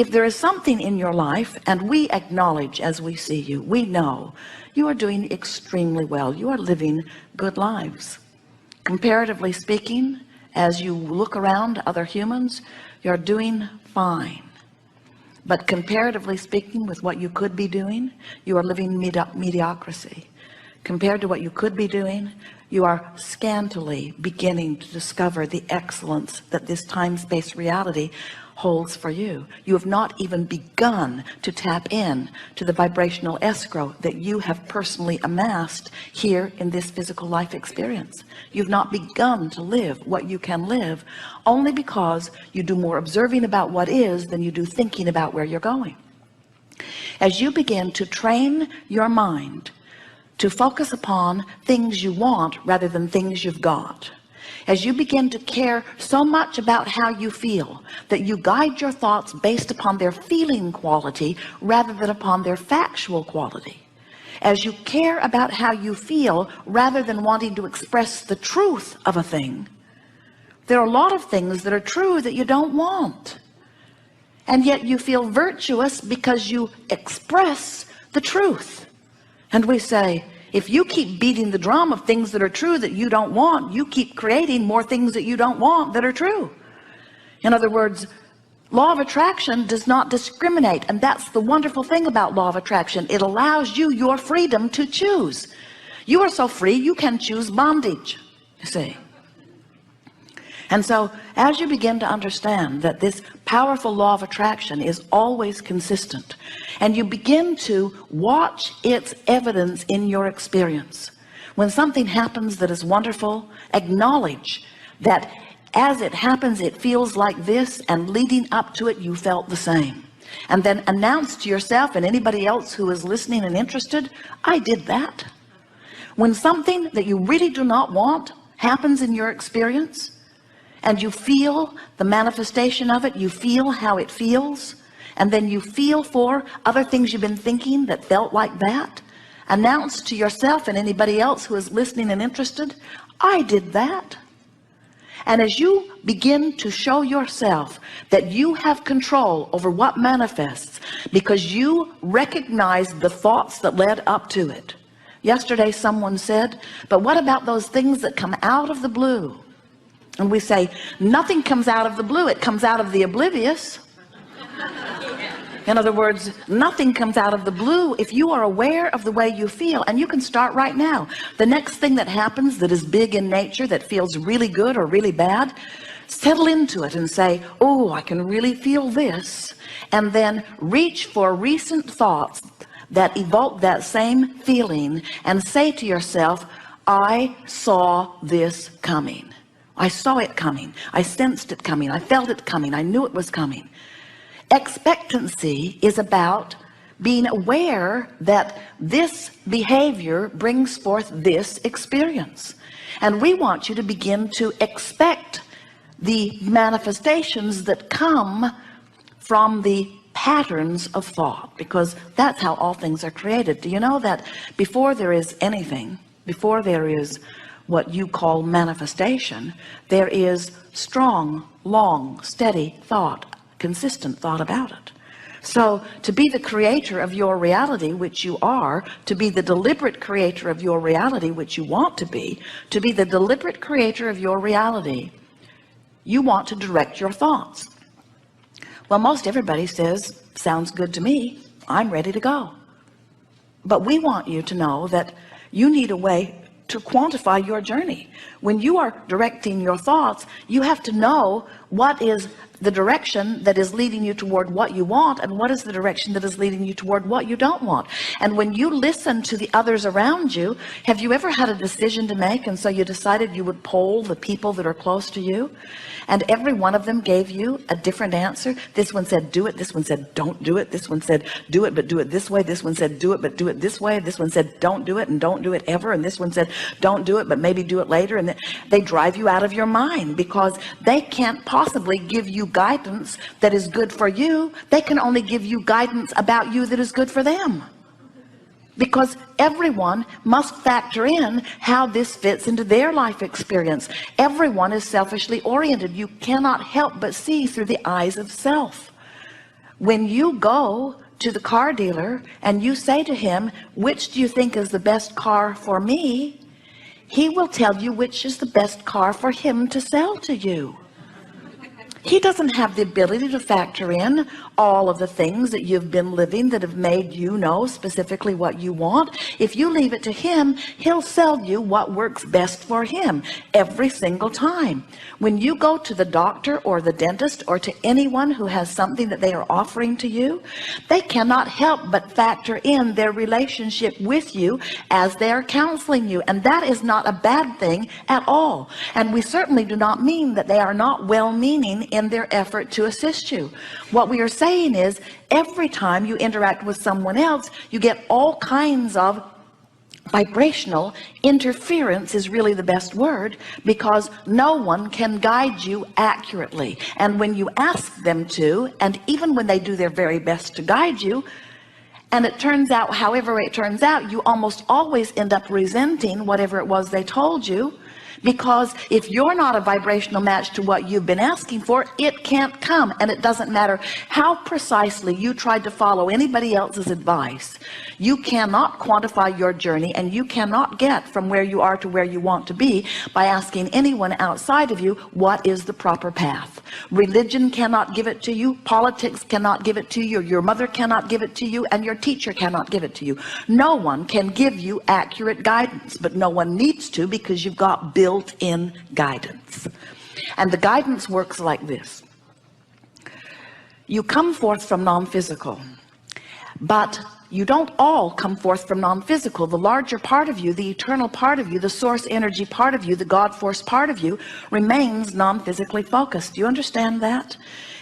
if there is something in your life, and we acknowledge as we see you, we know you are doing extremely well. You are living good lives. Comparatively speaking, as you look around other humans, you're doing fine. But comparatively speaking, with what you could be doing, you are living mediocrity. Compared to what you could be doing, you are scantily beginning to discover the excellence that this time-space reality holds for you. You have not even begun to tap in to the vibrational escrow that you have personally amassed here in this physical life experience. You've not begun to live what you can live, only because you do more observing about what is than you do thinking about where you're going. As you begin to train your mind to focus upon things you want rather than things you've got, as you begin to care so much about how you feel that you guide your thoughts based upon their feeling quality rather than upon their factual quality, as you care about how you feel rather than wanting to express the truth of a thing, there are a lot of things that are true that you don't want, and yet you feel virtuous because you express the truth. And we say, if you keep beating the drum of things that are true that you don't want, you keep creating more things that you don't want that are true. In other words, law of attraction does not discriminate. And that's the wonderful thing about law of attraction. It allows you your freedom to choose. You are so free, you can choose bondage, you see. And so as you begin to understand that this powerful law of attraction is always consistent, and you begin to watch its evidence in your experience, when something happens that is wonderful, acknowledge that as it happens it feels like this, and leading up to it you felt the same, and then announce to yourself and anybody else who is listening and interested, I did that. When something that you really do not want happens in your experience, and you feel the manifestation of it, you feel how it feels, and then you feel for other things you've been thinking that felt like that, announce to yourself and anybody else who is listening and interested, I did that. And as you begin to show yourself that you have control over what manifests because you recognize the thoughts that led up to it. Yesterday someone said, but what about those things that come out of the blue? And we say, nothing comes out of the blue, it comes out of the oblivious. In other words, nothing comes out of the blue if you are aware of the way you feel. And you can start right now. The next thing that happens that is big in nature, that feels really good or really bad, settle into it and say, oh, I can really feel this. And then reach for recent thoughts that evoke that same feeling and say to yourself, I saw this coming. I saw it coming. I sensed it coming. I felt it coming. I knew it was coming. Expectancy is about being aware that this behavior brings forth this experience. And we want you to begin to expect the manifestations that come from the patterns of thought, because that's how all things are created. Do you know that before there is anything, before there is what you call manifestation, there is strong, long, steady thought, consistent thought about it. So to be the creator of your reality, which you are, to be the deliberate creator of your reality, which you want to be the deliberate creator of your reality, you want to direct your thoughts. Well, most everybody says, sounds good to me, I'm ready to go. But we want you to know that you need a way to quantify your journey. When you are directing your thoughts, you have to know what is the direction that is leading you toward what you want, and what is the direction that is leading you toward what you don't want. And when you listen to the others around you, have you ever had a decision to make, and so you decided you would poll the people that are close to you, and every one of them gave you a different answer? This one said do it, this one said don't do it, this one said do it but do it this way, this one said do it but do it this way, this one said don't do it and don't do it ever, and this one said don't do it but maybe do it later. And they drive you out of your mind because they can't possibly give you guidance that is good for you. They can only give you guidance about you that is good for them, because everyone must factor in how this fits into their life experience. Everyone is selfishly oriented. You cannot help but see through the eyes of self. When you go to the car dealer and you say to him, which do you think is the best car for me? He will tell you which is the best car for him to sell to you. He doesn't have the ability to factor in all of the things that you've been living that have made you know specifically what you want. If you leave it to him, he'll sell you what works best for him every single time. When you go to the doctor or the dentist or to anyone who has something that they are offering to you, they cannot help but factor in their relationship with you as they are counseling you. And that is not a bad thing at all. And we certainly do not mean that they are not well-meaning in their effort to assist you. What we are saying is, every time you interact with someone else, you get all kinds of vibrational interference, is really the best word, because no one can guide you accurately. And when you ask them to, and even when they do their very best to guide you, and it turns out however it turns out, you almost always end up resenting whatever it was they told you. Because if you're not a vibrational match to what you've been asking for, it can't come. And it doesn't matter how precisely you tried to follow anybody else's advice. You cannot quantify your journey, and you cannot get from where you are to where you want to be by asking anyone outside of you what is the proper path. Religion cannot give it to you. Politics cannot give it to you. Your mother cannot give it to you, and your teacher cannot give it to you. No one can give you accurate guidance, but no one needs to, because you've got built-in guidance. And the guidance works like this. You come forth from non-physical, but you don't all come forth from non-physical. The larger part of you, the eternal part of you, the source energy part of you, the God force part of you remains non-physically focused. Do you understand that?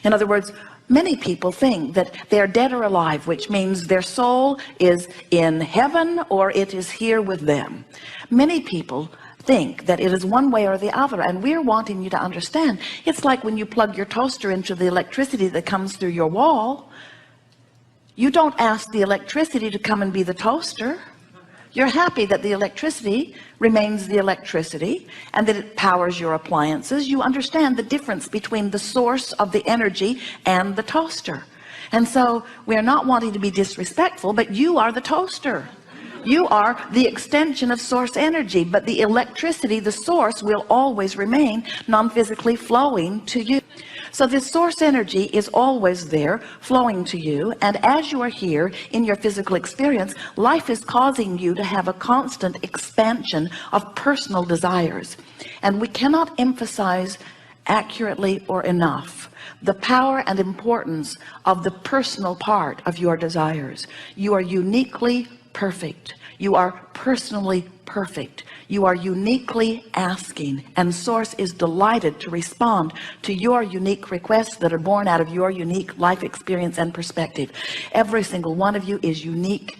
In other words, many people think that they're dead or alive, which means their soul is in heaven or it is here with them. Many people think that it is one way or the other, and we're wanting you to understand. It's like when you plug your toaster into the electricity that comes through your wall. You don't ask the electricity to come and be the toaster. You're happy that the electricity remains the electricity and that it powers your appliances. You understand the difference between the source of the energy and the toaster. And so we're not wanting to be disrespectful, but you are the toaster. You are the extension of source energy, but the electricity, the source, will always remain non-physically flowing to you. So this source energy is always there flowing to you, and as you are here in your physical experience, life is causing you to have a constant expansion of personal desires. And we cannot emphasize accurately or enough the power and importance of the personal part of your desires. You are uniquely perfect. You are personally perfect. You are uniquely asking, and source is delighted to respond to your unique requests that are born out of your unique life experience and perspective. Every single one of you is unique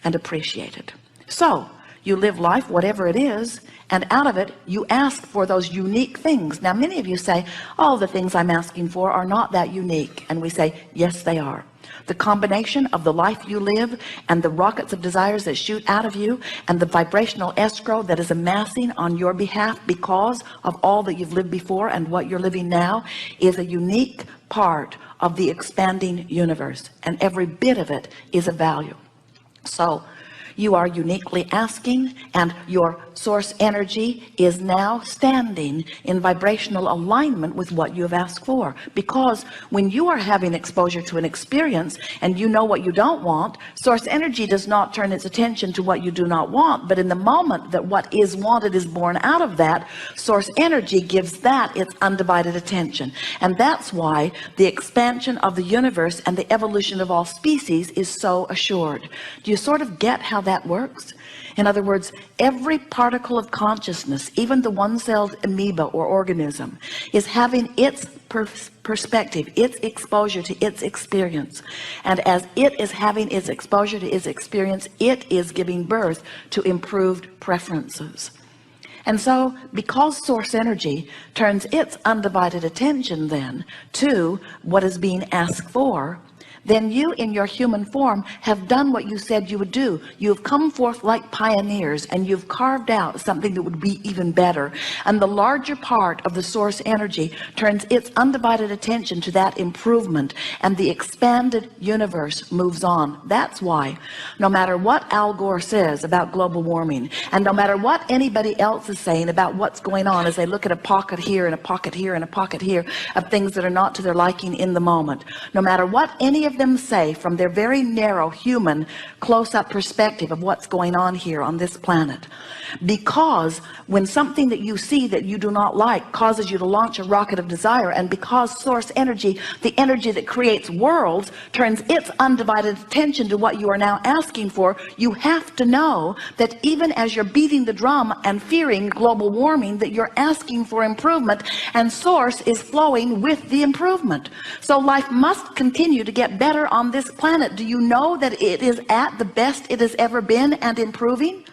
and appreciated. So you live life whatever it is, and out of it you ask for those unique things. Now many of you say, oh, the things I'm asking for are not that unique. And we say, yes, they are. The combination of the life you live and the rockets of desires that shoot out of you and the vibrational escrow that is amassing on your behalf because of all that you've lived before and what you're living now is a unique part of the expanding universe, and every bit of it is of value. So you are uniquely asking, and your source energy is now standing in vibrational alignment with what you have asked for. Because when you are having exposure to an experience and you know what you don't want, source energy does not turn its attention to what you do not want. But in the moment that what is wanted is born out of that, source energy gives that its undivided attention. And that's why the expansion of the universe and the evolution of all species is so assured. Do you sort of get how that works? In other words, every particle of consciousness, even the one-celled amoeba or organism, is having its perspective, its exposure to its experience. And as it is having its exposure to its experience, it is giving birth to improved preferences. And so because source energy turns its undivided attention then to what is being asked for, then you in your human form have done what you said you would do. You've come forth like pioneers, and you've carved out something that would be even better. And the larger part of the source energy turns its undivided attention to that improvement, and the expanded universe moves on. That's why no matter what Al Gore says about global warming, and no matter what anybody else is saying about what's going on as they look at a pocket here and a pocket here and a pocket here of things that are not to their liking in the moment, no matter what any of them say from their very narrow human close-up perspective of what's going on here on this planet, because when something that you see that you do not like causes you to launch a rocket of desire, and because source energy, the energy that creates worlds, turns its undivided attention to what you are now asking for, you have to know that even as you're beating the drum and fearing global warming, that you're asking for improvement, and source is flowing with the improvement. So life must continue to get better on this planet. Do you know that it is at the best it has ever been and improving?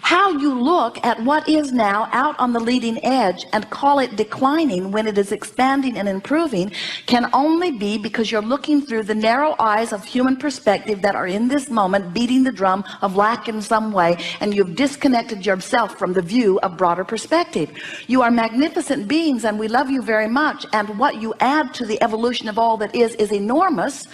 How you look at what is now out on the leading edge and call it declining when it is expanding and improving can only be because you're looking through the narrow eyes of human perspective that are in this moment beating the drum of lack in some way, and you've disconnected yourself from the view of broader perspective. You are magnificent beings, and we love you very much, and what you add to the evolution of all that is enormous.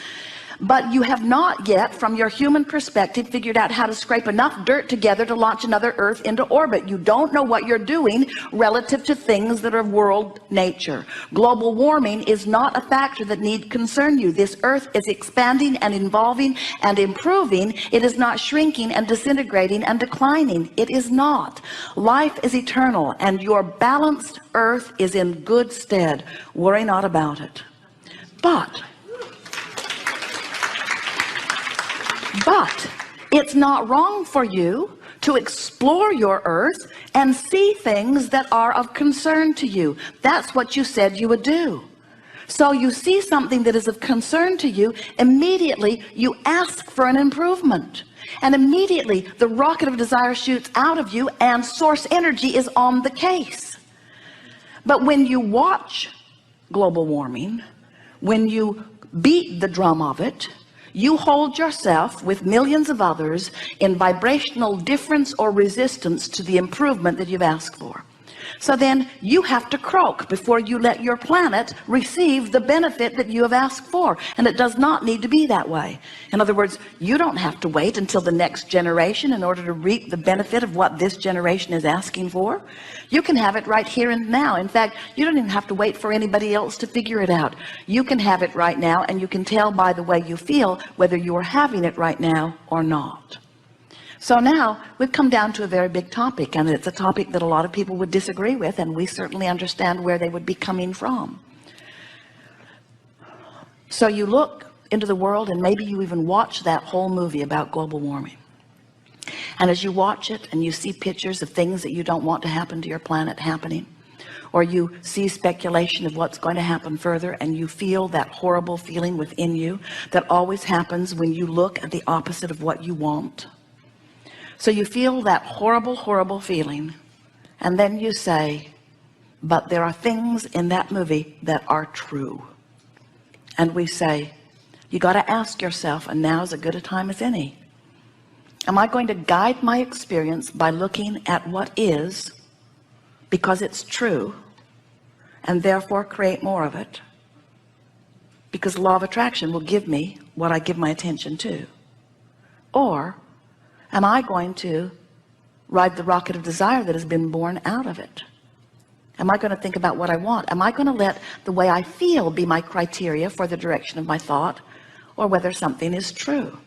But you have not yet, from your human perspective, figured out how to scrape enough dirt together to launch another Earth into orbit. You don't know what you're doing relative to things that are world nature. Global warming is not a factor that need concern you. This Earth is expanding and evolving and improving. It is not shrinking and disintegrating and declining. It is not. Life is eternal, and your balanced Earth is in good stead. Worry not about it. But it's not wrong for you to explore your Earth and see things that are of concern to you. That's what you said you would do. So you see something that is of concern to you, immediately you ask for an improvement, and immediately the rocket of desire shoots out of you, and source energy is on the case. But when you watch global warming, when you beat the drum of it, you hold yourself with millions of others in vibrational difference or resistance to the improvement that you've asked for. So then you have to croak before you let your planet receive the benefit that you have asked for. And it does not need to be that way. In other words, you don't have to wait until the next generation in order to reap the benefit of what this generation is asking for. You can have it right here and now. In fact, you don't even have to wait for anybody else to figure it out. You can have it right now, and you can tell by the way you feel whether you are having it right now or not. So now we've come down to a very big topic, and it's a topic that a lot of people would disagree with, and we certainly understand where they would be coming from. So you look into the world, and maybe you even watch that whole movie about global warming, and as you watch it and you see pictures of things that you don't want to happen to your planet happening, or you see speculation of what's going to happen further, and you feel that horrible feeling within you that always happens when you look at the opposite of what you want. So you feel that horrible feeling, and then you say, but there are things in that movie that are true. And we say, you got to ask yourself, and now is as good a time as any, am I going to guide my experience by looking at what is, because it's true, and therefore create more of it? Because the law of attraction will give me what I give my attention to. Or am I going to ride the rocket of desire that has been born out of it? Am I going to think about what I want? Am I going to let the way I feel be my criteria for the direction of my thought, or whether something is true?